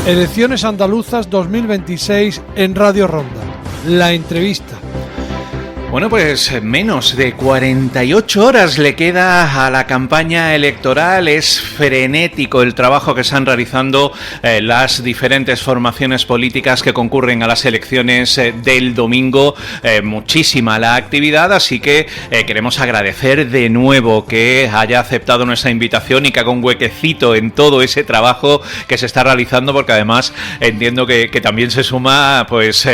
Elecciones andaluzas 2026 en Radio Ronda. La entrevista. Bueno, pues menos de 48 horas le queda a la campaña electoral. Es frenético el trabajo que están realizando las diferentes formaciones políticas que concurren a las elecciones del domingo. Muchísima la actividad, así que queremos agradecer de nuevo que haya aceptado nuestra invitación y que haga un huequecito en todo ese trabajo que se está realizando, porque además entiendo que también se suma pues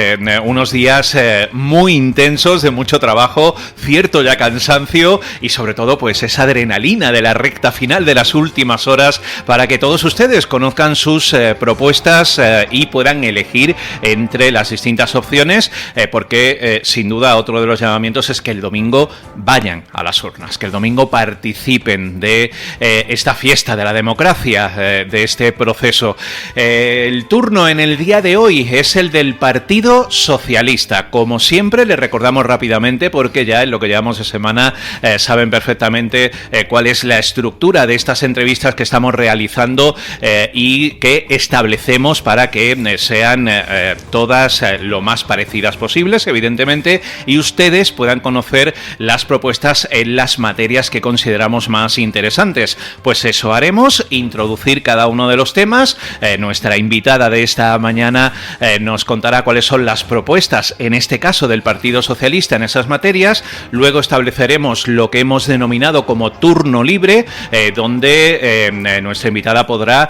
unos días muy intensos de mucho trabajo, cierto ya cansancio y sobre todo pues esa adrenalina de la recta final de las últimas horas para que todos ustedes conozcan sus propuestas y puedan elegir entre las distintas opciones, porque sin duda otro de los llamamientos es que el domingo vayan a las urnas, que el domingo participen de esta fiesta de la democracia, de este proceso. El turno en el día de hoy es el del Partido Socialista. Como siempre, le recordamos rápidamente, porque ya en lo que llevamos de semana saben perfectamente cuál es la estructura de estas entrevistas que estamos realizando y que establecemos para que sean todas lo más parecidas posibles, evidentemente, y ustedes puedan conocer las propuestas en las materias que consideramos más interesantes. Pues eso haremos, introducir cada uno de los temas. Nuestra invitada de esta mañana nos contará cuáles son las propuestas, en este caso del Partido Socialista, en esas materias. Luego estableceremos lo que hemos denominado como turno libre, donde nuestra invitada podrá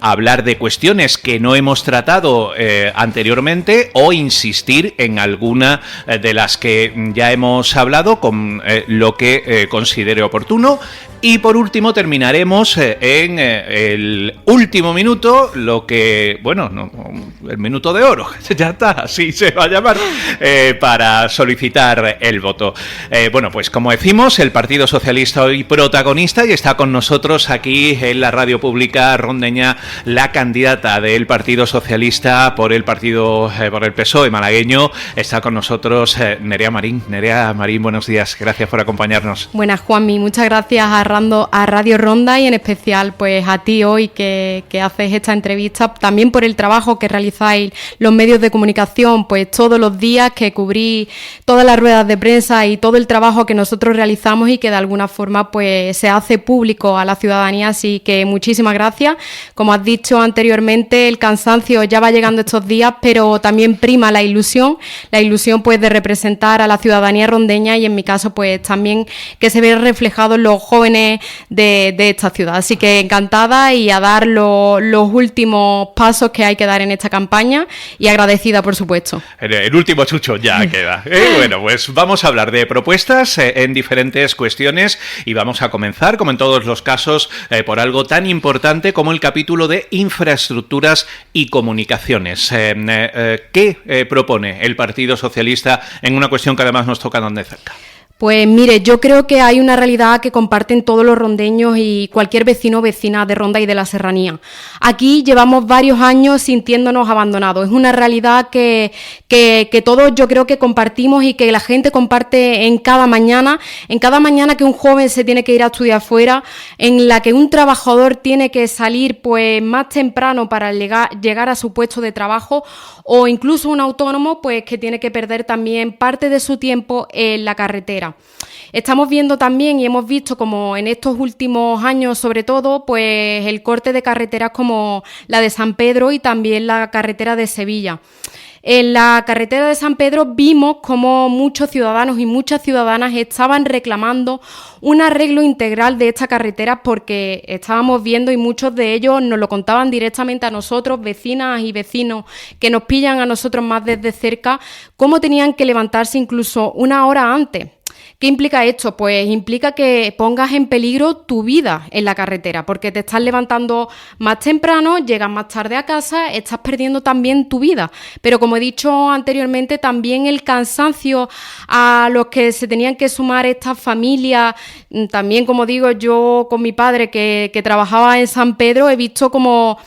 hablar de cuestiones que no hemos tratado anteriormente o insistir en alguna de las que ya hemos hablado con lo que considere oportuno. Y por último terminaremos en el último minuto, lo que, bueno, no, el minuto de oro, ya está, así se va a llamar, para solicitar el voto. Bueno, pues como decimos, el Partido Socialista hoy protagonista, y está con nosotros aquí en la radio pública rondeña la candidata del Partido Socialista por el PSOE malagueño. Está con nosotros Nerea Marín. Nerea Marín, buenos días, gracias por acompañarnos. Buenas, Juanmi, muchas gracias a Radio Ronda y en especial pues a ti hoy que haces esta entrevista, también por el trabajo que realizáis los medios de comunicación, pues todos los días, que cubrís todas las ruedas de prensa y todo el trabajo que nosotros realizamos y que de alguna forma pues se hace público a la ciudadanía, así que muchísimas gracias. Como has dicho anteriormente, el cansancio ya va llegando estos días, pero también prima la ilusión pues de representar a la ciudadanía rondeña y en mi caso pues también que se ve reflejado en los jóvenes de esta ciudad. Así que encantada y a dar los últimos pasos que hay que dar en esta campaña y agradecida, por supuesto. El último chucho ya queda. Bueno, pues vamos a hablar de propuestas en diferentes cuestiones y vamos a comenzar, como en todos los casos, por algo tan importante como el capítulo de infraestructuras y comunicaciones. ¿Qué propone el Partido Socialista en una cuestión que además nos toca de cerca? Pues mire, yo creo que hay una realidad que comparten todos los rondeños y cualquier vecino o vecina de Ronda y de la Serranía. Aquí llevamos varios años sintiéndonos abandonados. Es una realidad que todos yo creo que compartimos y que la gente comparte en cada mañana que un joven se tiene que ir a estudiar fuera, en la que un trabajador tiene que salir pues más temprano para llegar a su puesto de trabajo, o incluso un autónomo pues que tiene que perder también parte de su tiempo en la carretera. Estamos viendo también y hemos visto como en estos últimos años sobre todo pues el corte de carreteras como la de San Pedro y también la carretera de Sevilla. En la carretera de San Pedro vimos como muchos ciudadanos y muchas ciudadanas estaban reclamando un arreglo integral de esta carretera, porque estábamos viendo, y muchos de ellos nos lo contaban directamente a nosotros, vecinas y vecinos que nos pillan a nosotros más desde cerca, cómo tenían que levantarse incluso una hora antes. ¿Qué implica esto? Pues implica que pongas en peligro tu vida en la carretera, porque te estás levantando más temprano, llegas más tarde a casa, estás perdiendo también tu vida. Pero como he dicho anteriormente, también el cansancio a los que se tenían que sumar estas familias. También, como digo, yo con mi padre que trabajaba en San Pedro he visto como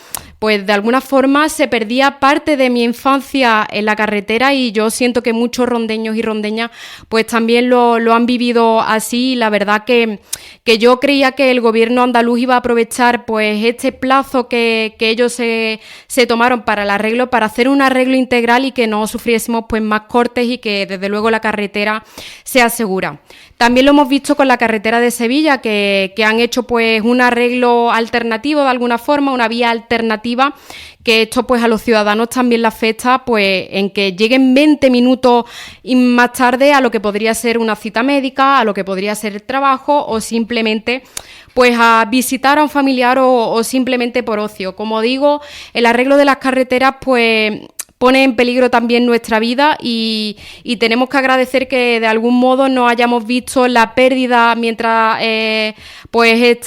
pues de alguna forma se perdía parte de mi infancia en la carretera, y yo siento que muchos rondeños y rondeñas pues también lo han vivido así. La verdad que yo creía que el gobierno andaluz iba a aprovechar pues este plazo que ellos se tomaron para el arreglo, para hacer un arreglo integral y que no sufriésemos pues más cortes, y que desde luego la carretera sea segura. También lo hemos visto con la carretera de Sevilla, que han hecho pues un arreglo alternativo de alguna forma, una vía alternativa, que esto pues a los ciudadanos también le afecta pues en que lleguen 20 minutos y más tarde a lo que podría ser una cita médica, a lo que podría ser el trabajo, o simplemente pues a visitar a un familiar o simplemente por ocio. Como digo, el arreglo de las carreteras pues pone en peligro también nuestra vida, y tenemos que agradecer que de algún modo no hayamos visto la pérdida mientras pues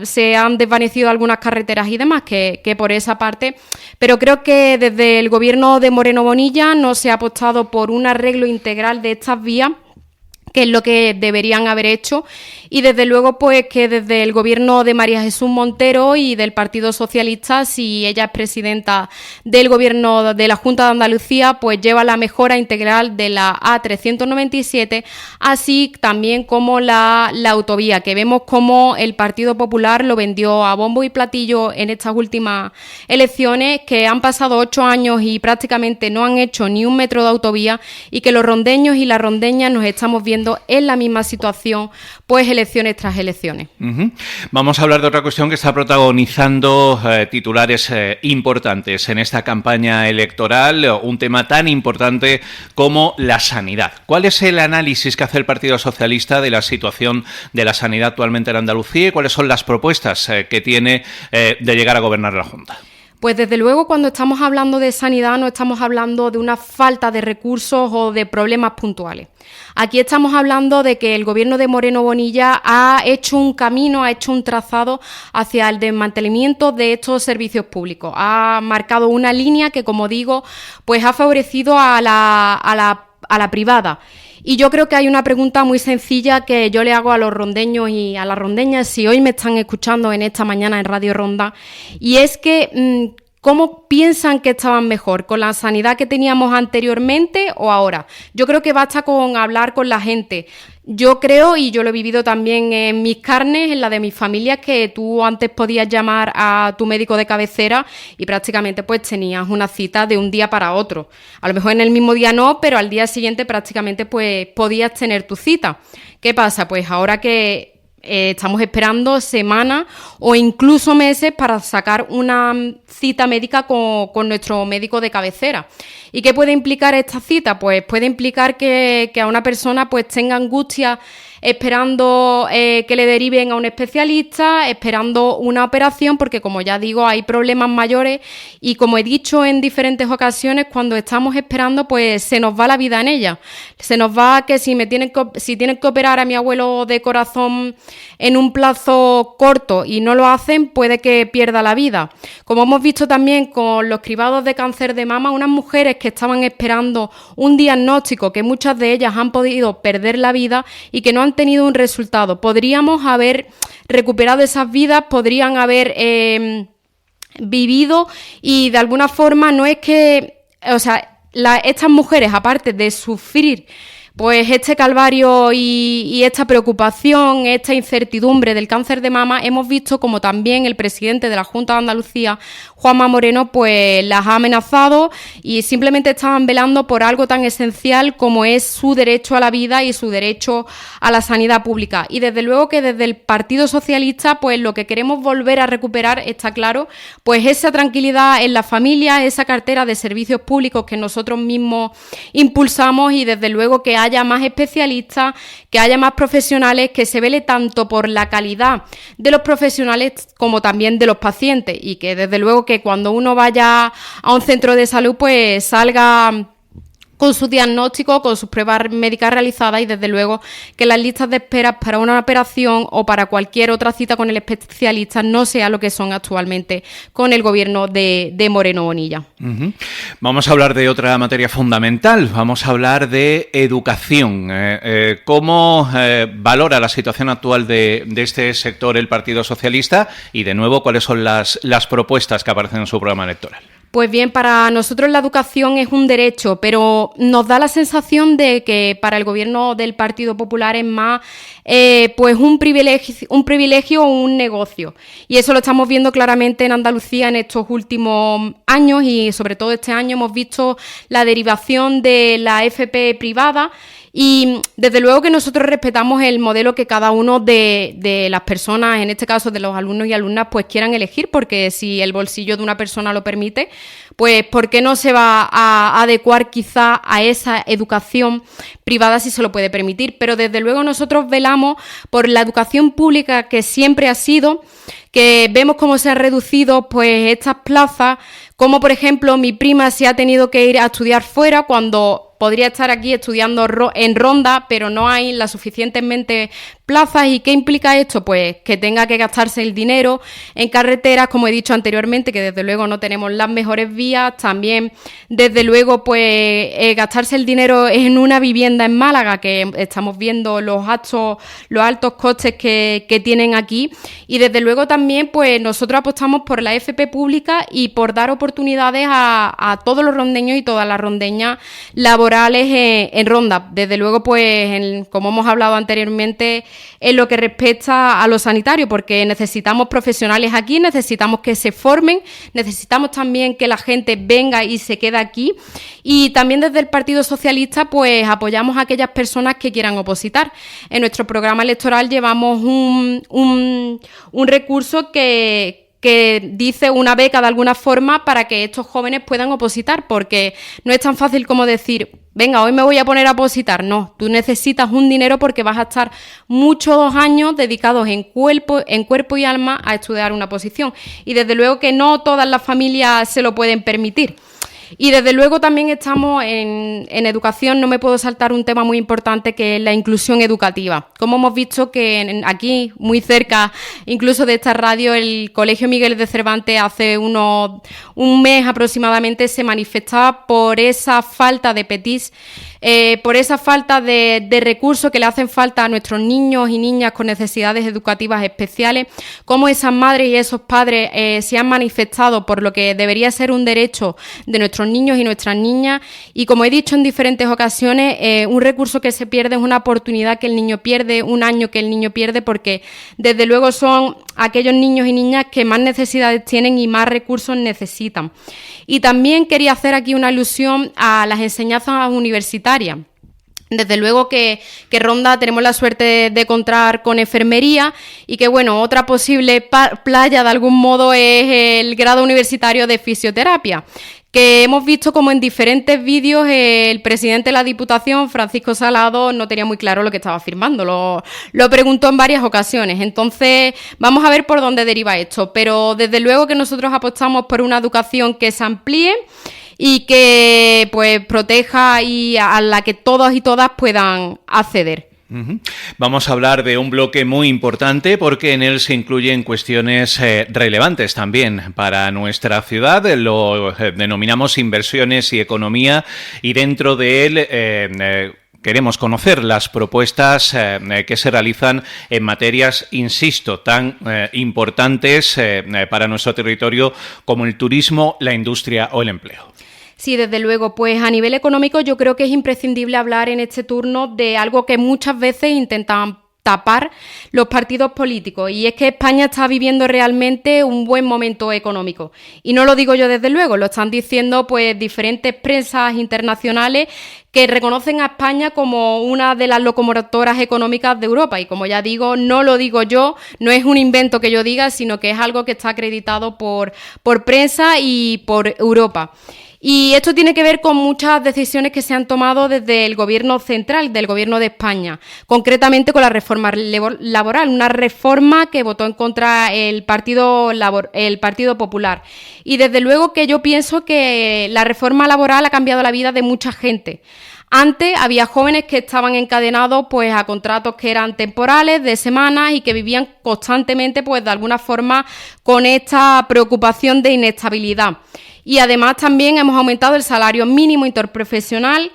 se han desvanecido algunas carreteras y demás, que por esa parte. Pero creo que desde el gobierno de Moreno Bonilla no se ha apostado por un arreglo integral de estas vías, que es lo que deberían haber hecho, y desde luego pues que desde el gobierno de María Jesús Montero y del Partido Socialista, si ella es presidenta del gobierno de la Junta de Andalucía, pues lleva la mejora integral de la A397, así también como la autovía, que vemos como el Partido Popular lo vendió a bombo y platillo en estas últimas elecciones, que han pasado 8 años y prácticamente no han hecho ni un metro de autovía, y que los rondeños y las rondeñas nos estamos viendo en la misma situación, pues elecciones tras elecciones. Vamos a hablar de otra cuestión que está protagonizando titulares importantes en esta campaña electoral, un tema tan importante como la sanidad. ¿Cuál es el análisis que hace el Partido Socialista de la situación de la sanidad actualmente en Andalucía y cuáles son las propuestas que tiene de llegar a gobernar la Junta? Pues desde luego, cuando estamos hablando de sanidad no estamos hablando de una falta de recursos o de problemas puntuales. Aquí estamos hablando de que el gobierno de Moreno Bonilla ha hecho un camino, ha hecho un trazado hacia el desmantelamiento de estos servicios públicos. Ha marcado una línea que, como digo, pues ha favorecido a la privada. Y yo creo que hay una pregunta muy sencilla que yo le hago a los rondeños y a las rondeñas, si hoy me están escuchando en esta mañana en Radio Ronda, y es que ¿cómo piensan que estaban mejor? ¿Con la sanidad que teníamos anteriormente o ahora? Yo creo que basta con hablar con la gente. Yo creo, y yo lo he vivido también en mis carnes, en la de mis familias, que tú antes podías llamar a tu médico de cabecera y prácticamente pues tenías una cita de un día para otro. A lo mejor en el mismo día no, pero al día siguiente prácticamente pues podías tener tu cita. ¿Qué pasa? Pues ahora que estamos esperando semanas o incluso meses para sacar una cita médica con nuestro médico de cabecera. ¿Y qué puede implicar esta cita? Pues puede implicar que a una persona pues tenga angustia esperando que le deriven a un especialista, esperando una operación, porque como ya digo, hay problemas mayores y como he dicho en diferentes ocasiones, cuando estamos esperando, pues se nos va la vida en ella. Se nos va que si tienen que operar a mi abuelo de corazón en un plazo corto y no lo hacen, puede que pierda la vida. Como hemos visto también con los cribados de cáncer de mama, unas mujeres que estaban esperando un diagnóstico, que muchas de ellas han podido perder la vida y que no han tenido un resultado. Podríamos haber recuperado esas vidas, podrían haber vivido, y de alguna forma no es que, o sea, estas mujeres, aparte de sufrir pues este calvario y esta preocupación, esta incertidumbre del cáncer de mama, hemos visto como también el presidente de la Junta de Andalucía, Juanma Moreno, pues las ha amenazado y simplemente estaban velando por algo tan esencial como es su derecho a la vida y su derecho a la sanidad pública. Y desde luego que desde el Partido Socialista, pues lo que queremos volver a recuperar, está claro, pues esa tranquilidad en las familias, esa cartera de servicios públicos que nosotros mismos impulsamos, y desde luego que haya más especialistas, que haya más profesionales, que se vele tanto por la calidad de los profesionales como también de los pacientes, y que desde luego que cuando uno vaya a un centro de salud pues salga con su diagnóstico, con sus pruebas médicas realizadas y desde luego que las listas de espera para una operación o para cualquier otra cita con el especialista no sea lo que son actualmente con el gobierno de Moreno Bonilla. Uh-huh. Vamos a hablar de otra materia fundamental, vamos a hablar de educación. ¿Cómo valora la situación actual de este sector el Partido Socialista? Y de nuevo, ¿cuáles son las propuestas que aparecen en su programa electoral? Pues bien, para nosotros la educación es un derecho, pero nos da la sensación de que para el gobierno del Partido Popular es más pues un privilegio o un negocio. Y eso lo estamos viendo claramente en Andalucía en estos últimos años y sobre todo este año hemos visto la derivación de la FP privada. Y desde luego que nosotros respetamos el modelo que cada uno de las personas, en este caso de los alumnos y alumnas, pues quieran elegir, porque si el bolsillo de una persona lo permite, pues ¿por qué no se va a adecuar quizá a esa educación privada si se lo puede permitir? Pero desde luego nosotros velamos por la educación pública que siempre ha sido, que vemos cómo se han reducido pues estas plazas, como por ejemplo mi prima se ha tenido que ir a estudiar fuera cuando podría estar aquí estudiando en Ronda, pero no hay las suficientemente plazas. ¿Y qué implica esto? Pues que tenga que gastarse el dinero en carreteras, como he dicho anteriormente, que desde luego no tenemos las mejores vías. También, desde luego, pues gastarse el dinero en una vivienda en Málaga, que estamos viendo los altos costes que tienen aquí. Y desde luego también, pues nosotros apostamos por la FP pública y por dar oportunidades a todos los rondeños y todas las rondeñas laborales en Ronda. Desde luego, pues, como hemos hablado anteriormente, en lo que respecta a lo sanitario, porque necesitamos profesionales aquí, necesitamos que se formen, necesitamos también que la gente venga y se quede aquí. Y también desde el Partido Socialista, pues, apoyamos a aquellas personas que quieran opositar. En nuestro programa electoral llevamos un recurso que dice una beca de alguna forma para que estos jóvenes puedan opositar, porque no es tan fácil como decir, venga, hoy me voy a poner a opositar. No, tú necesitas un dinero porque vas a estar muchos años dedicados en cuerpo y alma a estudiar una oposición. Y desde luego que no todas las familias se lo pueden permitir. Y desde luego también estamos en educación, no me puedo saltar un tema muy importante que es la inclusión educativa. Como hemos visto que aquí, muy cerca incluso de esta radio, el Colegio Miguel de Cervantes hace un mes aproximadamente se manifestaba por esa falta de PETIS, por esa falta de recursos que le hacen falta a nuestros niños y niñas con necesidades educativas especiales, cómo esas madres y esos padres se han manifestado por lo que debería ser un derecho de nuestros niños y nuestras niñas. Y como he dicho en diferentes ocasiones, un recurso que se pierde es una oportunidad que el niño pierde, un año que el niño pierde, porque desde luego son aquellos niños y niñas que más necesidades tienen y más recursos necesitan. Y también quería hacer aquí una alusión a las enseñanzas universitarias. Desde luego que Ronda tenemos la suerte de contar con enfermería y que, bueno, otra posible playa de algún modo es el grado universitario de fisioterapia, que hemos visto como en diferentes vídeos el presidente de la Diputación, Francisco Salado, no tenía muy claro lo que estaba firmando, lo preguntó en varias ocasiones. Entonces, vamos a ver por dónde deriva esto, pero desde luego que nosotros apostamos por una educación que se amplíe y que pues proteja y a la que todos y todas puedan acceder. Uh-huh. Vamos a hablar de un bloque muy importante porque en él se incluyen cuestiones relevantes también para nuestra ciudad. Lo denominamos inversiones y economía, y dentro de él queremos conocer las propuestas que se realizan en materias, insisto, tan importantes para nuestro territorio como el turismo, la industria o el empleo. Sí, desde luego. Pues a nivel económico yo creo que es imprescindible hablar en este turno de algo que muchas veces intentan tapar los partidos políticos, y es que España está viviendo realmente un buen momento económico. Y no lo digo yo desde luego, lo están diciendo pues diferentes prensa internacionales que reconocen a España como una de las locomotoras económicas de Europa. Y como ya digo, no lo digo yo, no es un invento que yo diga, sino que es algo que está acreditado por prensa y por Europa. Y esto tiene que ver con muchas decisiones que se han tomado desde el gobierno central, del gobierno de España, concretamente con la reforma laboral, una reforma que votó en contra el Partido Popular. Y desde luego que yo pienso que la reforma laboral ha cambiado la vida de mucha gente. Antes había jóvenes que estaban encadenados pues a contratos que eran temporales, de semanas, y que vivían constantemente pues de alguna forma con esta preocupación de inestabilidad. Y además también hemos aumentado el salario mínimo interprofesional,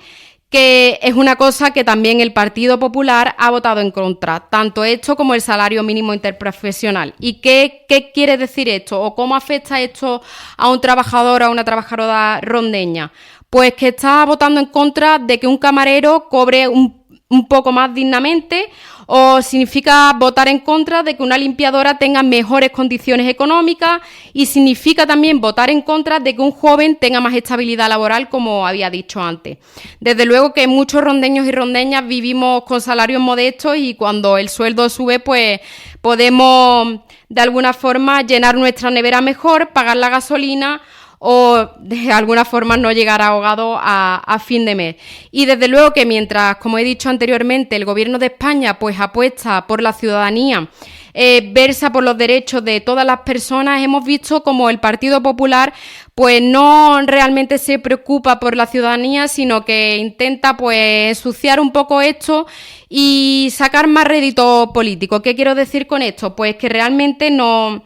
que es una cosa que también el Partido Popular ha votado en contra, tanto esto como el salario mínimo interprofesional. ¿Y qué quiere decir esto? ¿O cómo afecta esto a un trabajador o a una trabajadora rondeña? Pues que está votando en contra de que un camarero cobre un poco más dignamente, o significa votar en contra de que una limpiadora tenga mejores condiciones económicas, y significa también votar en contra de que un joven tenga más estabilidad laboral, como había dicho antes. Desde luego que muchos rondeños y rondeñas vivimos con salarios modestos, y cuando el sueldo sube pues podemos de alguna forma llenar nuestra nevera mejor, pagar la gasolina o de alguna forma no llegar ahogado a fin de mes. Y desde luego que mientras, como he dicho anteriormente, el Gobierno de España pues apuesta por la ciudadanía, versa por los derechos de todas las personas, hemos visto como el Partido Popular pues no realmente se preocupa por la ciudadanía, sino que intenta pues ensuciar un poco esto y sacar más rédito político. ¿Qué quiero decir con esto? Pues que realmente no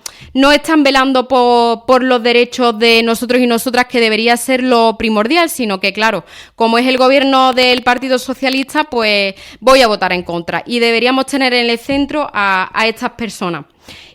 están velando por los derechos de nosotros y nosotras, que debería ser lo primordial, sino que, claro, como es el gobierno del Partido Socialista, pues voy a votar en contra. Y deberíamos tener en el centro a estas personas.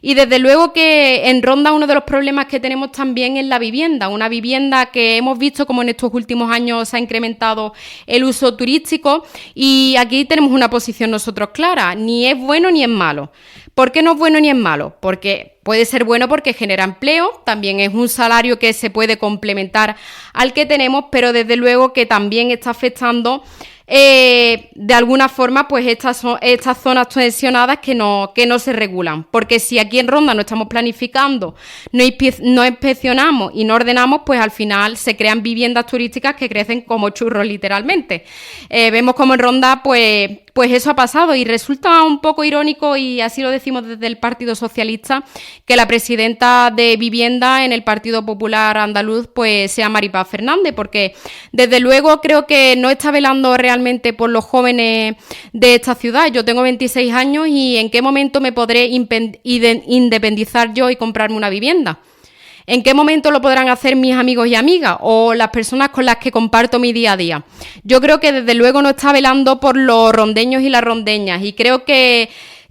Y desde luego que en Ronda uno de los problemas que tenemos también es la vivienda, una vivienda que hemos visto como en estos últimos años se ha incrementado el uso turístico, y aquí tenemos una posición nosotros clara: ni es bueno ni es malo. ¿Por qué no es bueno ni es malo? Porque puede ser bueno porque genera empleo, también es un salario que se puede complementar al que tenemos, pero desde luego que también está afectando de alguna forma pues estas zonas tensionadas que no se regulan, porque si aquí en Ronda no estamos planificando, no inspeccionamos y no ordenamos, pues al final se crean viviendas turísticas que crecen como churros literalmente. Vemos como en Ronda pues eso ha pasado, y resulta un poco irónico, y así lo decimos desde el Partido Socialista, que la presidenta de Vivienda en el Partido Popular andaluz pues sea Mari Paz Fernández, porque desde luego creo que no está velando realmente por los jóvenes de esta ciudad. Yo tengo 26 años y ¿en qué momento me podré independizar yo y comprarme una vivienda? ¿En qué momento lo podrán hacer mis amigos y amigas o las personas con las que comparto mi día a día? Yo creo que desde luego no está velando por los rondeños y las rondeñas, y creo que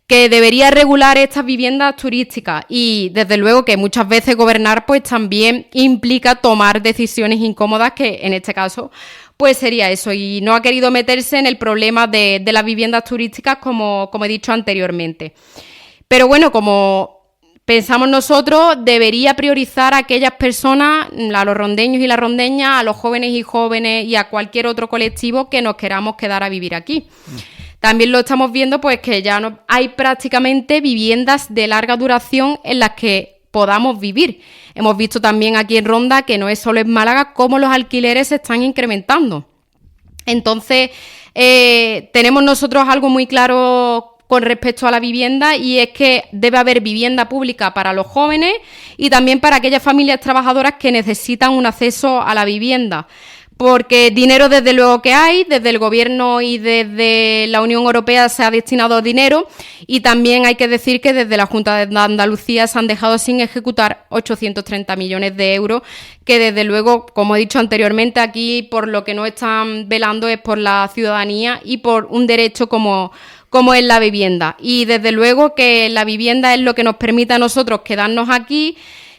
debería regular estas viviendas turísticas, y desde luego que muchas veces gobernar pues también implica tomar decisiones incómodas, que en este caso pues sería eso, y no ha querido meterse en el problema de las viviendas turísticas como he dicho anteriormente. Pero bueno, como pensamos nosotros, debería priorizar a aquellas personas, a los rondeños y las rondeñas, a los jóvenes y a cualquier otro colectivo que nos queramos quedar a vivir aquí. También lo estamos viendo pues que ya no hay prácticamente viviendas de larga duración en las que podamos vivir. Hemos visto también aquí en Ronda, que no es solo en Málaga, cómo los alquileres se están incrementando. Entonces, tenemos nosotros algo muy claro con respecto a la vivienda, y es que debe haber vivienda pública para los jóvenes y también para aquellas familias trabajadoras que necesitan un acceso a la vivienda. Porque dinero desde luego que hay, desde el Gobierno y desde la Unión Europea se ha destinado dinero, y también hay que decir que desde la Junta de Andalucía se han dejado sin ejecutar 830 millones de euros, que desde luego, como he dicho anteriormente, aquí por lo que no están velando es por la ciudadanía y por un derecho como es la vivienda. Y desde luego que la vivienda es lo que nos permite a nosotros quedarnos aquí,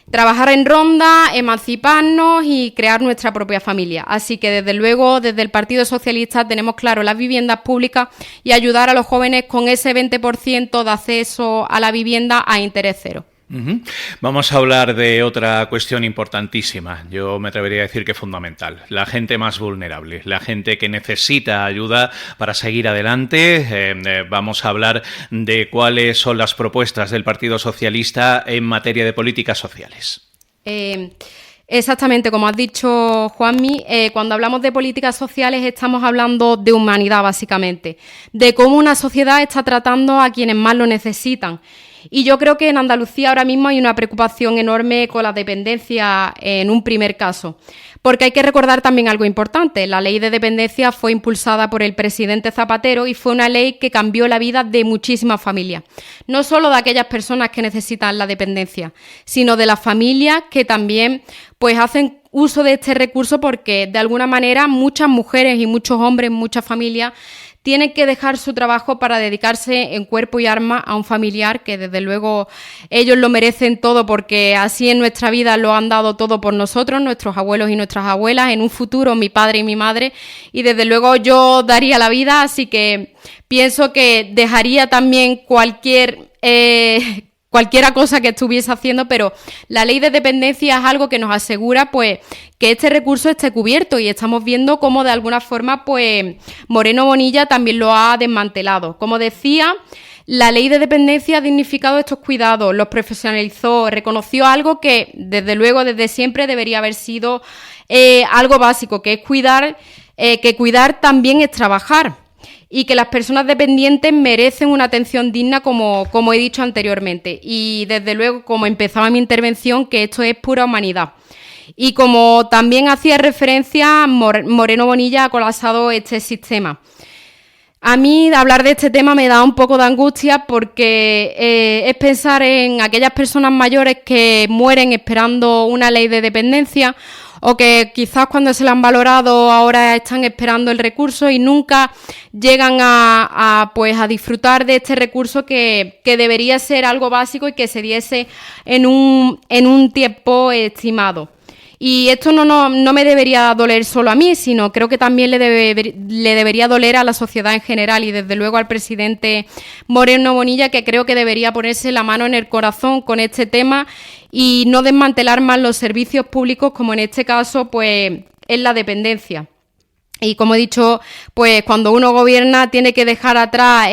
trabajar en Ronda, emanciparnos y crear nuestra propia familia. Así que desde luego, desde el Partido Socialista tenemos claro las viviendas públicas y ayudar a los jóvenes con ese 20% de acceso a la vivienda a interés cero. Ujú. Vamos a hablar de otra cuestión importantísima, yo me atrevería a decir que fundamental, la gente más vulnerable, la gente que necesita ayuda para seguir adelante. Vamos a hablar de cuáles son las propuestas del Partido Socialista en materia de políticas sociales. Exactamente, como has dicho, Juanmi, cuando hablamos de políticas sociales estamos hablando de humanidad, básicamente, de cómo una sociedad está tratando a quienes más lo necesitan. Y yo creo que en Andalucía ahora mismo hay una preocupación enorme con la dependencia en un primer caso, porque hay que recordar también algo importante. La ley de dependencia fue impulsada por el presidente Zapatero y fue una ley que cambió la vida de muchísimas familias, no solo de aquellas personas que necesitan la dependencia, sino de las familias que también pues hacen uso de este recurso, porque de alguna manera muchas mujeres y muchos hombres, muchas familias tienen que dejar su trabajo para dedicarse en cuerpo y alma a un familiar, que desde luego ellos lo merecen todo, porque así en nuestra vida lo han dado todo por nosotros, nuestros abuelos y nuestras abuelas, en un futuro mi padre y mi madre, y desde luego yo daría la vida, así que pienso que dejaría también cualquiera cosa que estuviese haciendo, pero la ley de dependencia es algo que nos asegura pues que este recurso esté cubierto, y estamos viendo cómo de alguna forma pues Moreno Bonilla también lo ha desmantelado. Como decía, la ley de dependencia ha dignificado estos cuidados, los profesionalizó, reconoció algo que desde luego desde siempre debería haber sido algo básico, que es cuidar, que cuidar también es trabajar, y que las personas dependientes merecen una atención digna, como he dicho anteriormente. Y desde luego, como empezaba mi intervención, que esto es pura humanidad. Y como también hacía referencia, Moreno Bonilla ha colapsado este sistema. A mí hablar de este tema me da un poco de angustia, porque es pensar en aquellas personas mayores que mueren esperando una ley de dependencia, o que quizás cuando se la han valorado ahora están esperando el recurso y nunca llegan a disfrutar de este recurso que debería ser algo básico y que se diese en un tiempo estimado. Y esto no me debería doler solo a mí, sino creo que también le debería doler a la sociedad en general, y desde luego al presidente Moreno Bonilla, que creo que debería ponerse la mano en el corazón con este tema y no desmantelar más los servicios públicos, como en este caso pues es la dependencia. Y como he dicho, pues cuando uno gobierna tiene que dejar atrás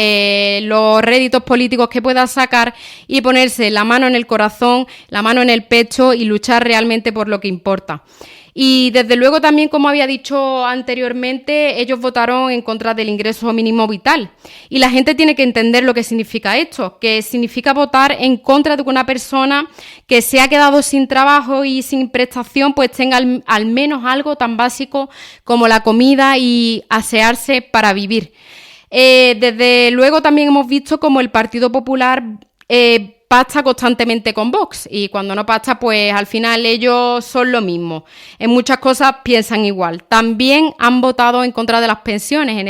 los réditos políticos que pueda sacar y ponerse la mano en el corazón, la mano en el pecho y luchar realmente por lo que importa. Y desde luego también, como había dicho anteriormente, ellos votaron en contra del ingreso mínimo vital. Y la gente tiene que entender lo que significa esto, que significa votar en contra de que una persona que se ha quedado sin trabajo y sin prestación pues tenga al menos algo tan básico como la comida y asearse para vivir. Desde luego también hemos visto como el Partido Popular pacta constantemente con Vox, y cuando no pacta pues al final ellos son lo mismo, en muchas cosas piensan igual. También han votado en contra de las pensiones. En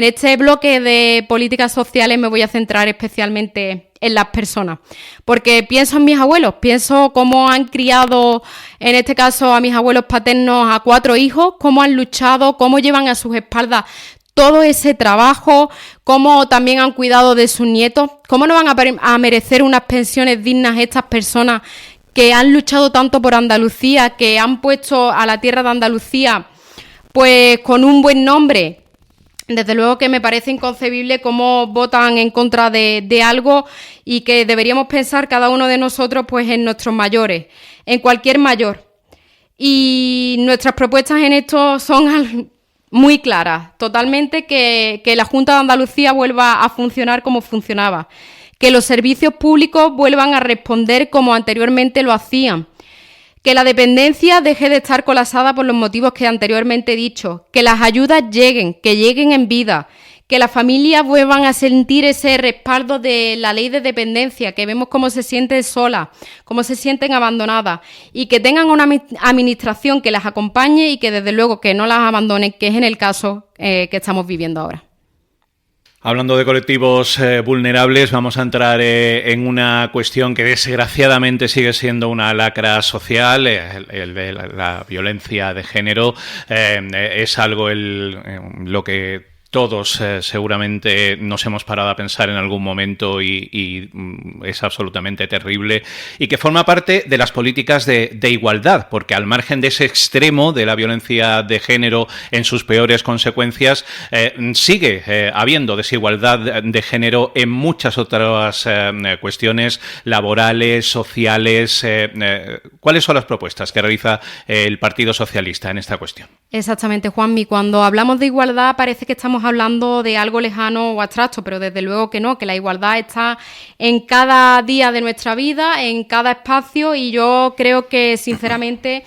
este bloque de políticas sociales me voy a centrar especialmente en las personas, porque pienso en mis abuelos, pienso cómo han criado, en este caso a mis abuelos paternos, a 4 hijos, cómo han luchado, cómo llevan a sus espaldas todo ese trabajo, cómo también han cuidado de sus nietos. ¿Cómo no van a merecer unas pensiones dignas estas personas que han luchado tanto por Andalucía, que han puesto a la tierra de Andalucía pues con un buen nombre? Desde luego que me parece inconcebible cómo votan en contra de algo, y que deberíamos pensar cada uno de nosotros pues en nuestros mayores, en cualquier mayor. Y nuestras propuestas en esto son muy claras, totalmente, que la Junta de Andalucía vuelva a funcionar como funcionaba, que los servicios públicos vuelvan a responder como anteriormente lo hacían, que la dependencia deje de estar colapsada por los motivos que anteriormente he dicho, que las ayudas lleguen, que lleguen en vida, que las familias vuelvan a sentir ese respaldo de la ley de dependencia, que vemos cómo se sienten solas, cómo se sienten abandonadas, y que tengan una administración que las acompañe y que desde luego que no las abandone, que es en el caso que estamos viviendo ahora. Hablando de colectivos vulnerables, vamos a entrar en una cuestión que desgraciadamente sigue siendo una lacra social, la violencia de género. Es algo lo que todos seguramente nos hemos parado a pensar en algún momento y es absolutamente terrible, y que forma parte de las políticas de igualdad, porque al margen de ese extremo de la violencia de género en sus peores consecuencias, sigue habiendo desigualdad de género en muchas otras cuestiones laborales, sociales. ¿Cuáles son las propuestas que realiza el Partido Socialista en esta cuestión? Exactamente, Juanmi. Cuando hablamos de igualdad parece que estamos hablando de algo lejano o abstracto, pero desde luego que no, que la igualdad está en cada día de nuestra vida, en cada espacio, y yo creo que, sinceramente,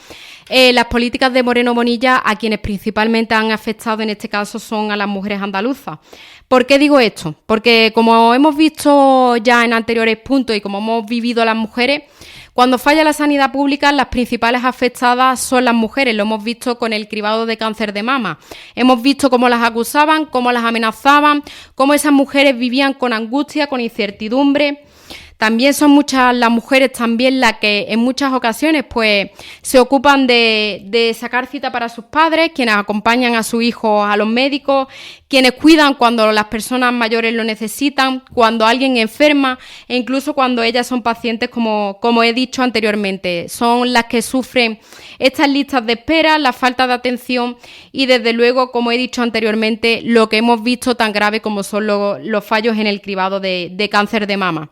las políticas de Moreno Bonilla a quienes principalmente han afectado en este caso son a las mujeres andaluzas. ¿Por qué digo esto? Porque como hemos visto ya en anteriores puntos y como hemos vivido las mujeres, cuando falla la sanidad pública, las principales afectadas son las mujeres. Lo hemos visto con el cribado de cáncer de mama. Hemos visto cómo las acusaban, cómo las amenazaban, cómo esas mujeres vivían con angustia, con incertidumbre. También son muchas las mujeres también las que en muchas ocasiones pues se ocupan de sacar cita para sus padres, quienes acompañan a sus hijos a los médicos, quienes cuidan cuando las personas mayores lo necesitan, cuando alguien enferma e incluso cuando ellas son pacientes, como he dicho anteriormente. Son las que sufren estas listas de espera, la falta de atención y, desde luego, como he dicho anteriormente, lo que hemos visto tan grave como son los fallos en el cribado de cáncer de mama.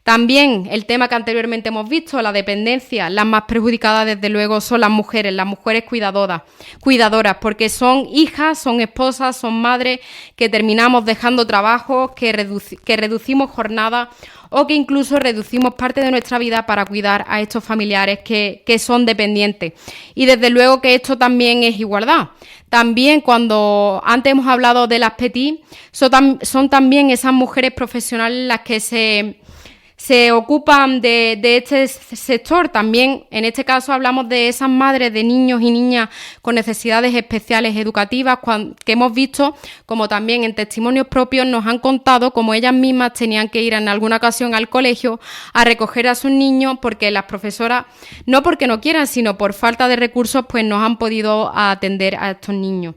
También el tema que anteriormente hemos visto, la dependencia. Las más perjudicadas, desde luego, son las mujeres cuidadoras, porque son hijas, son esposas, son madres que terminamos dejando trabajos, que reducimos jornadas o que incluso reducimos parte de nuestra vida para cuidar a estos familiares que son dependientes. Y desde luego que esto también es igualdad. También, cuando antes hemos hablado de las PETI, son también esas mujeres profesionales las que se ocupan de este sector. También, en este caso, hablamos de esas madres de niños y niñas con necesidades especiales educativas, que hemos visto, como también en testimonios propios nos han contado, cómo ellas mismas tenían que ir en alguna ocasión al colegio a recoger a sus niños porque las profesoras, no porque no quieran, sino por falta de recursos, pues no han podido atender a estos niños.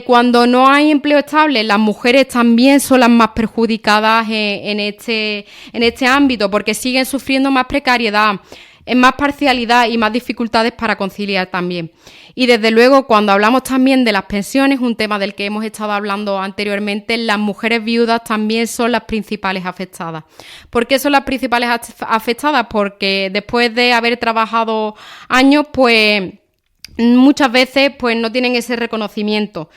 Cuando no hay empleo estable, las mujeres también son las más perjudicadas en este ámbito, porque siguen sufriendo más precariedad, más parcialidad y más dificultades para conciliar también. Y desde luego, cuando hablamos también de las pensiones, un tema del que hemos estado hablando anteriormente, las mujeres viudas también son las principales afectadas. ¿Por qué son las principales afectadas? Porque después de haber trabajado años, pues muchas veces pues no tienen ese reconocimiento.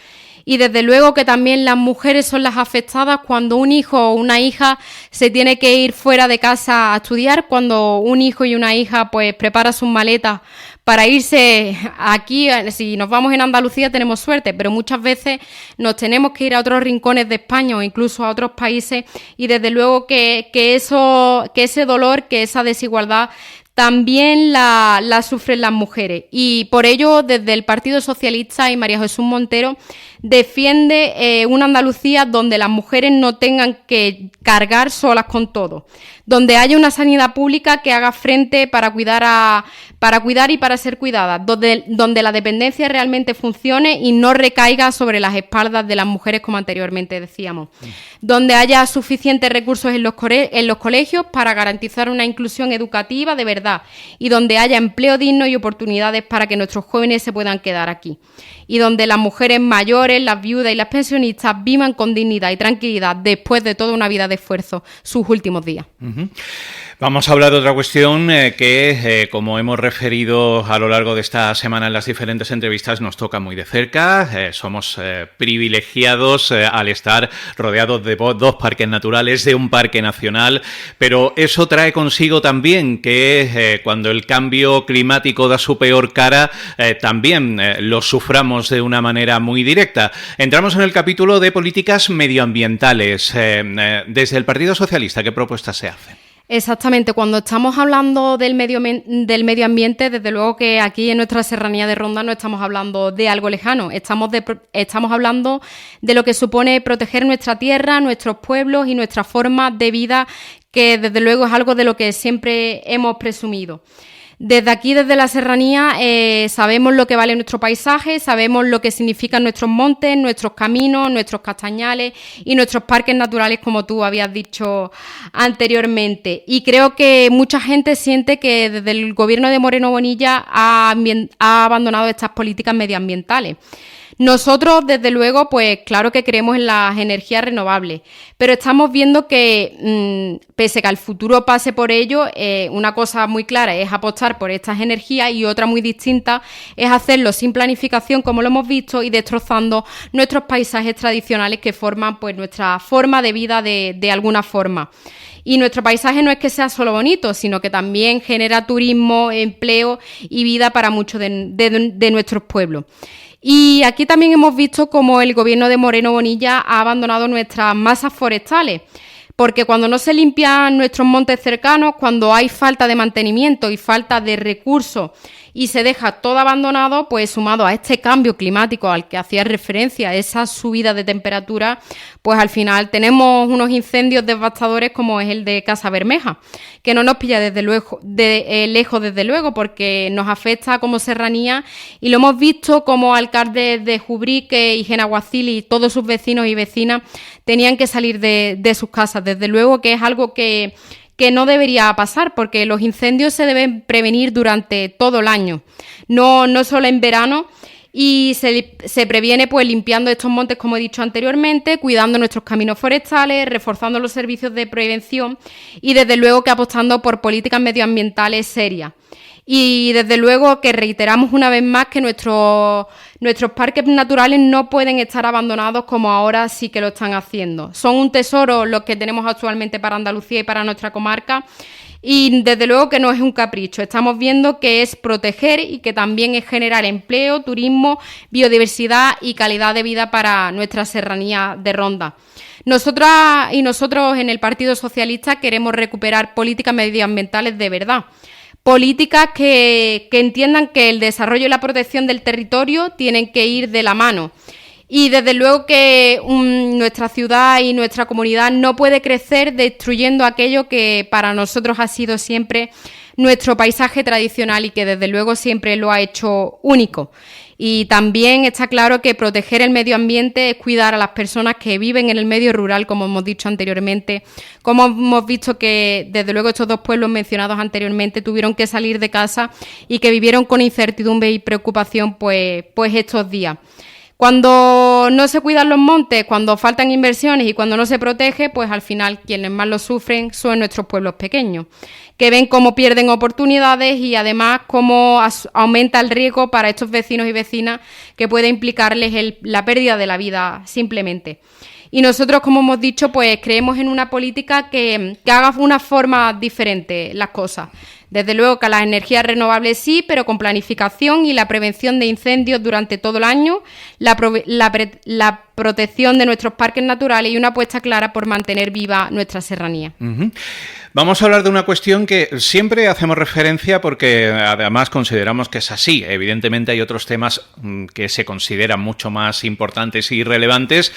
Y desde luego que también las mujeres son las afectadas cuando un hijo o una hija se tiene que ir fuera de casa a estudiar, cuando un hijo y una hija pues prepara sus maletas para irse aquí. Si nos vamos en Andalucía tenemos suerte, pero muchas veces nos tenemos que ir a otros rincones de España o incluso a otros países, y desde luego que ese dolor, que esa desigualdad también la sufren las mujeres. Y por ello, desde el Partido Socialista y María Jesús Montero defiende una Andalucía donde las mujeres no tengan que cargar solas con todo, donde haya una sanidad pública que haga frente para cuidar y para ser cuidadas, donde la dependencia realmente funcione y no recaiga sobre las espaldas de las mujeres, como anteriormente decíamos, donde haya suficientes recursos en los colegios para garantizar una inclusión educativa de verdad, y donde haya empleo digno y oportunidades para que nuestros jóvenes se puedan quedar aquí, y donde las mujeres mayores, las viudas y las pensionistas vivan con dignidad y tranquilidad después de toda una vida de esfuerzo sus últimos días. Uh-huh. Vamos a hablar de otra cuestión que, como hemos referido a lo largo de esta semana en las diferentes entrevistas, nos toca muy de cerca. Somos privilegiados al estar rodeados de dos parques naturales, de un parque nacional, pero eso trae consigo también que cuando el cambio climático da su peor cara, también lo suframos de una manera muy directa. Entramos en el capítulo de políticas medioambientales. Desde el Partido Socialista, ¿qué propuestas se hacen? Exactamente, cuando estamos hablando del medio ambiente, desde luego que aquí en nuestra serranía de Ronda no estamos hablando de algo lejano, estamos hablando de lo que supone proteger nuestra tierra, nuestros pueblos y nuestra forma de vida, que desde luego es algo de lo que siempre hemos presumido. Desde aquí, desde la serranía, sabemos lo que vale nuestro paisaje, sabemos lo que significan nuestros montes, nuestros caminos, nuestros castañales y nuestros parques naturales, como tú habías dicho anteriormente. Y creo que mucha gente siente que desde el gobierno de Moreno Bonilla ha abandonado estas políticas medioambientales. Nosotros, desde luego, pues claro que creemos en las energías renovables, pero estamos viendo que, pese a que el futuro pase por ello, una cosa muy clara es apostar por estas energías y otra muy distinta es hacerlo sin planificación, como lo hemos visto, y destrozando nuestros paisajes tradicionales que forman pues nuestra forma de vida de alguna forma. Y nuestro paisaje no es que sea solo bonito, sino que también genera turismo, empleo y vida para muchos de nuestros pueblos. Y aquí también hemos visto cómo el gobierno de Moreno Bonilla ha abandonado nuestras masas forestales, porque cuando no se limpian nuestros montes cercanos, cuando hay falta de mantenimiento y falta de recursos y se deja todo abandonado, pues sumado a este cambio climático al que hacía referencia, esa subida de temperatura, pues al final tenemos unos incendios devastadores como es el de Casa Bermeja, que no nos pilla desde luego, lejos desde luego, porque nos afecta como serranía y lo hemos visto como alcaldes de Jubrique y Genaguacil y todos sus vecinos y vecinas tenían que salir de sus casas. Desde luego que es algo que no debería pasar, porque los incendios se deben prevenir durante todo el año, no solo en verano, y se previene pues limpiando estos montes, como he dicho anteriormente, cuidando nuestros caminos forestales, reforzando los servicios de prevención y desde luego que apostando por políticas medioambientales serias. Y desde luego que reiteramos una vez más que nuestros parques naturales no pueden estar abandonados como ahora sí que lo están haciendo. Son un tesoro los que tenemos actualmente para Andalucía y para nuestra comarca y desde luego que no es un capricho. Estamos viendo que es proteger y que también es generar empleo, turismo, biodiversidad y calidad de vida para nuestra serranía de Ronda. Nosotras y nosotros en el Partido Socialista queremos recuperar políticas medioambientales de verdad. Políticas que entiendan que el desarrollo y la protección del territorio tienen que ir de la mano. Y desde luego que nuestra ciudad y nuestra comunidad no puede crecer destruyendo aquello que para nosotros ha sido siempre nuestro paisaje tradicional y que desde luego siempre lo ha hecho único. Y también está claro que proteger el medio ambiente es cuidar a las personas que viven en el medio rural, como hemos dicho anteriormente, como hemos visto que desde luego estos dos pueblos mencionados anteriormente tuvieron que salir de casa y que vivieron con incertidumbre y preocupación pues estos días. Cuando no se cuidan los montes, cuando faltan inversiones y cuando no se protege, pues al final quienes más lo sufren son nuestros pueblos pequeños, que ven cómo pierden oportunidades y además cómo aumenta el riesgo para estos vecinos y vecinas que puede implicarles la pérdida de la vida simplemente. Y nosotros, como hemos dicho, pues creemos en una política que haga una forma diferente las cosas. Desde luego que las energías renovables sí, pero con planificación y la prevención de incendios durante todo el año, la protección de nuestros parques naturales y una apuesta clara por mantener viva nuestra serranía. Uh-huh. Vamos a hablar de una cuestión que siempre hacemos referencia porque además consideramos que es así. Evidentemente hay otros temas que se consideran mucho más importantes y relevantes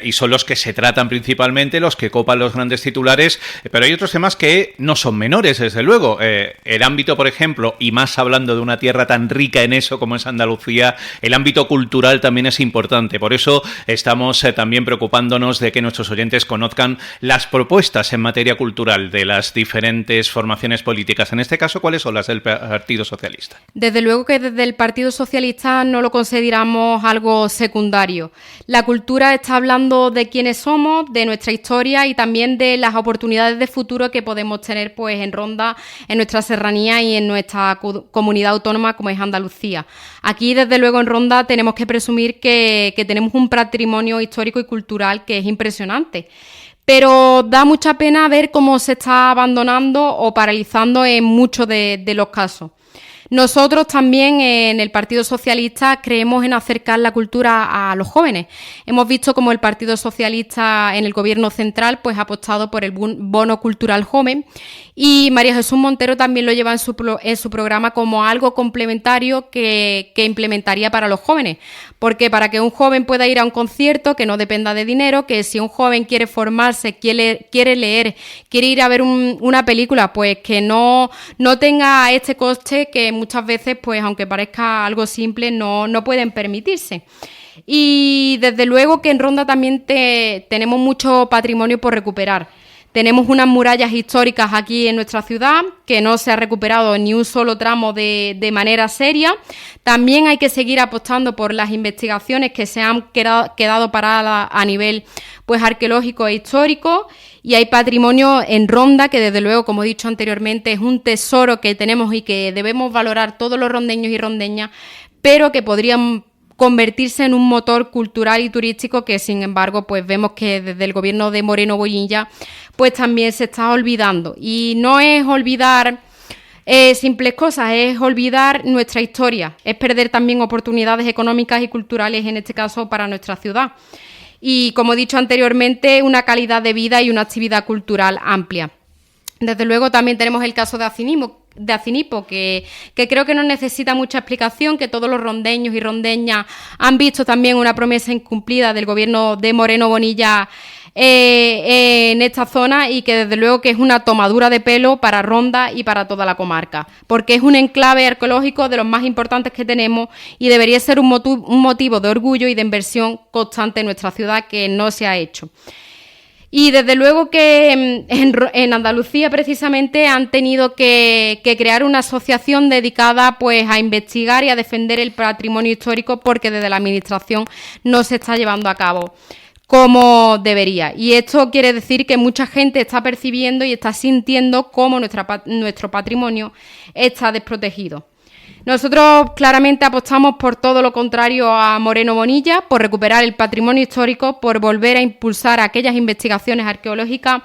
y son los que se tratan principalmente, los que copan los grandes titulares, pero hay otros temas que no son menores, desde luego. El ámbito, por ejemplo, y más hablando de una tierra tan rica en eso como es Andalucía, el ámbito cultural también es importante. Por eso estamos también preocupándonos de que nuestros oyentes conozcan las propuestas en materia cultural de las diferentes formaciones políticas. En este caso, ¿cuáles son las del Partido Socialista? Desde luego que desde el Partido Socialista no lo consideramos algo secundario. La cultura está hablando de quiénes somos, de nuestra historia y también de las oportunidades de futuro que podemos tener pues en Ronda, en nuestra serranía y en nuestra comunidad autónoma como es Andalucía. Aquí, desde luego, en Ronda tenemos que presumir que tenemos un patrimonio histórico y cultural que es impresionante. Pero da mucha pena ver cómo se está abandonando o paralizando en muchos de los casos. Nosotros también en el Partido Socialista creemos en acercar la cultura a los jóvenes. Hemos visto cómo el Partido Socialista en el Gobierno central pues ha apostado por el bono cultural joven Y María Jesús Montero también lo lleva en su programa como algo complementario que implementaría para los jóvenes. Porque para que un joven pueda ir a un concierto, que no dependa de dinero, que si un joven quiere formarse, quiere leer, quiere ir a ver una película, pues que no tenga este coste que muchas veces, pues aunque parezca algo simple, no pueden permitirse. Y desde luego que en Ronda también tenemos mucho patrimonio por recuperar. Tenemos unas murallas históricas aquí en nuestra ciudad que no se ha recuperado ni un solo tramo de manera seria. También hay que seguir apostando por las investigaciones que se han quedado paradas a nivel pues arqueológico e histórico. Y hay patrimonio en Ronda que desde luego, como he dicho anteriormente, es un tesoro que tenemos y que debemos valorar todos los rondeños y rondeñas, pero que podrían convertirse en un motor cultural y turístico que, sin embargo, pues vemos que desde el gobierno de Moreno Bonilla pues también se está olvidando. Y no es olvidar simples cosas, es olvidar nuestra historia, es perder también oportunidades económicas y culturales, en este caso para nuestra ciudad. Y, como he dicho anteriormente, una calidad de vida y una actividad cultural amplia. Desde luego también tenemos el caso de Acinipo, que creo que no necesita mucha explicación, que todos los rondeños y rondeñas han visto también una promesa incumplida del gobierno de Moreno Bonilla en esta zona, y que desde luego que es una tomadura de pelo para Ronda y para toda la comarca, porque es un enclave arqueológico de los más importantes que tenemos y debería ser un motivo de orgullo y de inversión constante en nuestra ciudad, que no se ha hecho. Y desde luego que en Andalucía precisamente han tenido que crear una asociación dedicada pues a investigar y a defender el patrimonio histórico, porque desde la administración no se está llevando a cabo como debería. Y esto quiere decir que mucha gente está percibiendo y está sintiendo cómo nuestro patrimonio está desprotegido. Nosotros claramente apostamos por todo lo contrario a Moreno Bonilla, por recuperar el patrimonio histórico, por volver a impulsar aquellas investigaciones arqueológicas,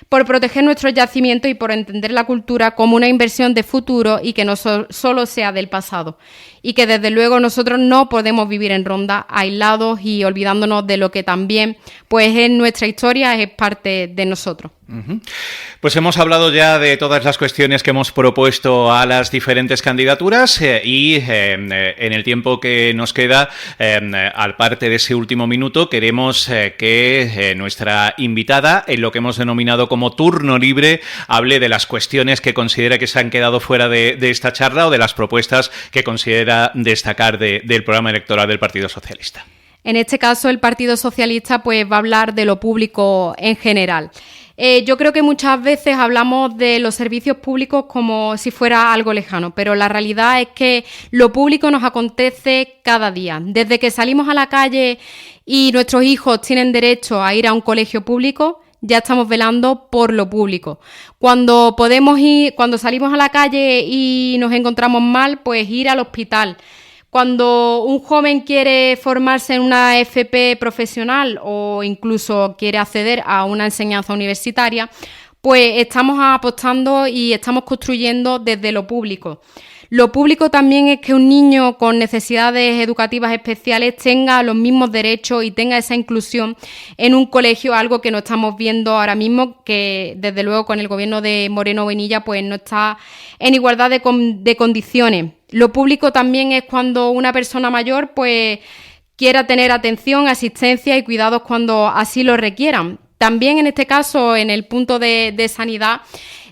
por proteger nuestros yacimientos y por entender la cultura como una inversión de futuro y que no solo sea del pasado. Y que desde luego nosotros no podemos vivir en Ronda aislados y olvidándonos de lo que también pues es nuestra historia, es parte de nosotros. Pues hemos hablado ya de todas las cuestiones que hemos propuesto a las diferentes candidaturas y en el tiempo que nos queda, al parte de ese último minuto, queremos que nuestra invitada, en lo que hemos denominado como turno libre, hable de las cuestiones que considera que se han quedado fuera de esta charla o de las propuestas que considera destacar del programa electoral del Partido Socialista. En este caso, el Partido Socialista pues va a hablar de lo público en general. Yo creo que muchas veces hablamos de los servicios públicos como si fuera algo lejano, pero la realidad es que lo público nos acontece cada día. Desde que salimos a la calle y nuestros hijos tienen derecho a ir a un colegio público, ya estamos velando por lo público. Cuando salimos a la calle y nos encontramos mal, pues ir al hospital. Cuando un joven quiere formarse en una FP profesional o incluso quiere acceder a una enseñanza universitaria, pues estamos apostando y estamos construyendo desde lo público. Lo público también es que un niño con necesidades educativas especiales tenga los mismos derechos y tenga esa inclusión en un colegio, algo que no estamos viendo ahora mismo, que desde luego con el gobierno de Moreno Bonilla pues no está en igualdad de condiciones. Lo público también es cuando una persona mayor pues quiera tener atención, asistencia y cuidados cuando así lo requieran. También en este caso, en el punto de sanidad,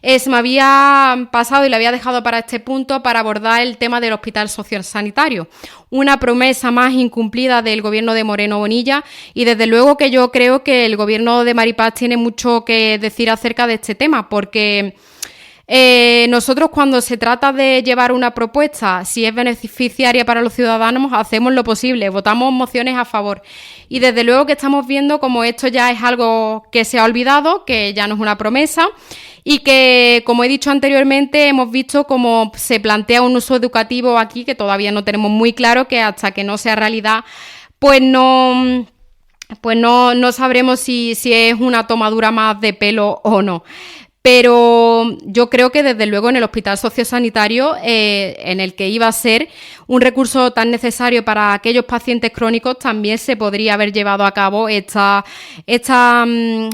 se me había pasado y lo había dejado para este punto para abordar el tema del hospital sociosanitario. Una promesa más incumplida del gobierno de Moreno Bonilla, y desde luego que yo creo que el gobierno de Maripaz tiene mucho que decir acerca de este tema, porque nosotros cuando se trata de llevar una propuesta, si es beneficiaria para los ciudadanos, hacemos lo posible, votamos mociones a favor. Y desde luego que estamos viendo como esto ya es algo que se ha olvidado, que ya no es una promesa, y que, como he dicho anteriormente, hemos visto cómo se plantea un uso educativo aquí que todavía no tenemos muy claro, que hasta que no sea realidad, pues no sabremos si es una tomadura más de pelo o no. Pero yo creo que desde luego en el hospital sociosanitario, en el que iba a ser un recurso tan necesario para aquellos pacientes crónicos, también se podría haber llevado a cabo esta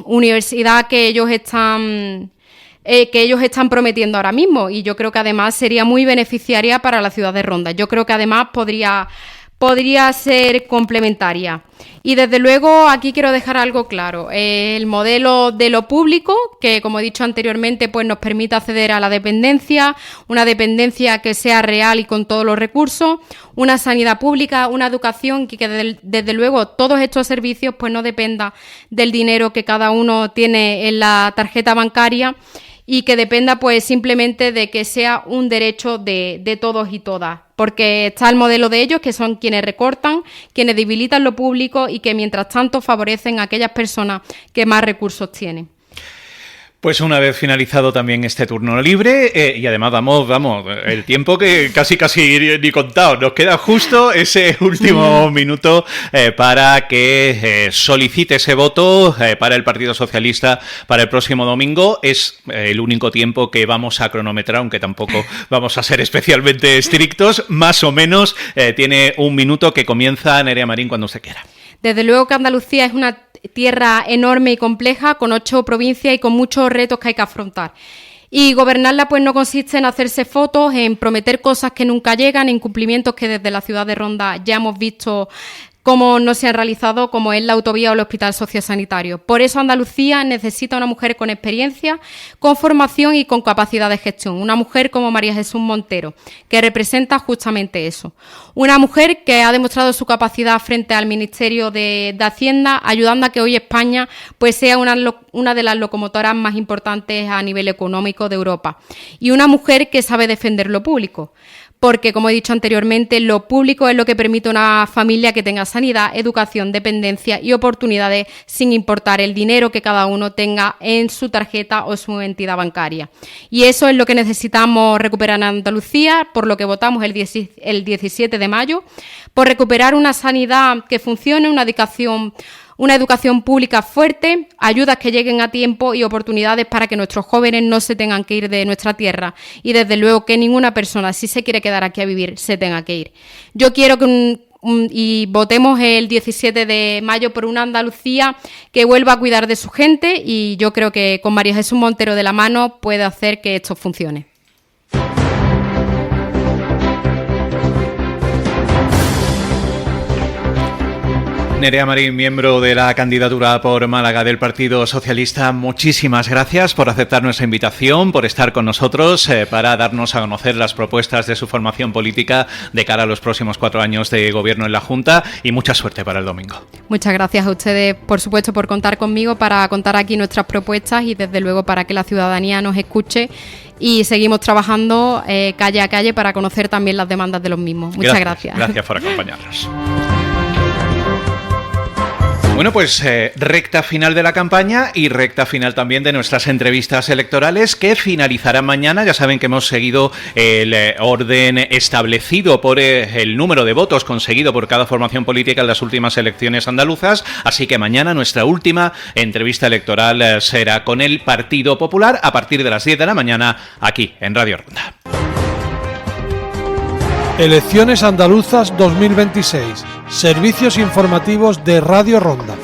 universidad que ellos están que ellos están prometiendo ahora mismo, y yo creo que además sería muy beneficiaria para la ciudad de Ronda. Yo creo que además podría ser complementaria. Y desde luego aquí quiero dejar algo claro. El modelo de lo público, que como he dicho anteriormente, pues nos permite acceder a la dependencia, una dependencia que sea real y con todos los recursos, una sanidad pública, una educación que desde luego todos estos servicios pues no dependa del dinero que cada uno tiene en la tarjeta bancaria, y que dependa pues simplemente de que sea un derecho de todos y todas, porque está el modelo de ellos, que son quienes recortan, quienes debilitan lo público y que mientras tanto favorecen a aquellas personas que más recursos tienen. Pues una vez finalizado también este turno libre, y además vamos, el tiempo que casi ni contado, nos queda justo ese último minuto para que solicite ese voto para el Partido Socialista para el próximo domingo. Es el único tiempo que vamos a cronometrar, aunque tampoco vamos a ser especialmente estrictos, más o menos tiene un minuto que comienza Nerea Marín cuando usted quiera. Desde luego que Andalucía es una tierra enorme y compleja, con 8 provincias y con muchos retos que hay que afrontar. Y gobernarla pues no consiste en hacerse fotos, en prometer cosas que nunca llegan, en cumplimientos que desde la ciudad de Ronda ya hemos visto cómo no se han realizado, como es la autovía o el hospital sociosanitario. Por eso Andalucía necesita una mujer con experiencia, con formación y con capacidad de gestión. Una mujer como María Jesús Montero, que representa justamente eso. Una mujer que ha demostrado su capacidad frente al Ministerio de Hacienda, ayudando a que hoy España pues sea una de las locomotoras más importantes a nivel económico de Europa. Y una mujer que sabe defender lo público. Porque, como he dicho anteriormente, lo público es lo que permite a una familia que tenga sanidad, educación, dependencia y oportunidades sin importar el dinero que cada uno tenga en su tarjeta o su entidad bancaria. Y eso es lo que necesitamos recuperar en Andalucía, por lo que votamos el 17 de mayo, por recuperar una sanidad que funcione, una educación pública fuerte, ayudas que lleguen a tiempo y oportunidades para que nuestros jóvenes no se tengan que ir de nuestra tierra, y desde luego que ninguna persona, si se quiere quedar aquí a vivir, se tenga que ir. Yo quiero que y votemos el 17 de mayo por una Andalucía que vuelva a cuidar de su gente, y yo creo que con María Jesús Montero de la mano puede hacer que esto funcione. Nerea Marín, miembro de la candidatura por Málaga del Partido Socialista, muchísimas gracias por aceptar nuestra invitación, por estar con nosotros para darnos a conocer las propuestas de su formación política de cara a los próximos 4 años de gobierno en la Junta, y mucha suerte para el domingo. Muchas gracias a ustedes, por supuesto, por contar conmigo para contar aquí nuestras propuestas y desde luego para que la ciudadanía nos escuche, y seguimos trabajando calle a calle para conocer también las demandas de los mismos. Muchas gracias. Gracias por acompañarnos. Bueno, pues recta final de la campaña y recta final también de nuestras entrevistas electorales, que finalizarán mañana. Ya saben que hemos seguido el orden establecido por el número de votos conseguido por cada formación política en las últimas elecciones andaluzas, así que mañana nuestra última entrevista electoral será con el Partido Popular a partir de las 10 de la mañana aquí en Radio Ronda. Elecciones andaluzas 2026. Servicios informativos de Radio Ronda.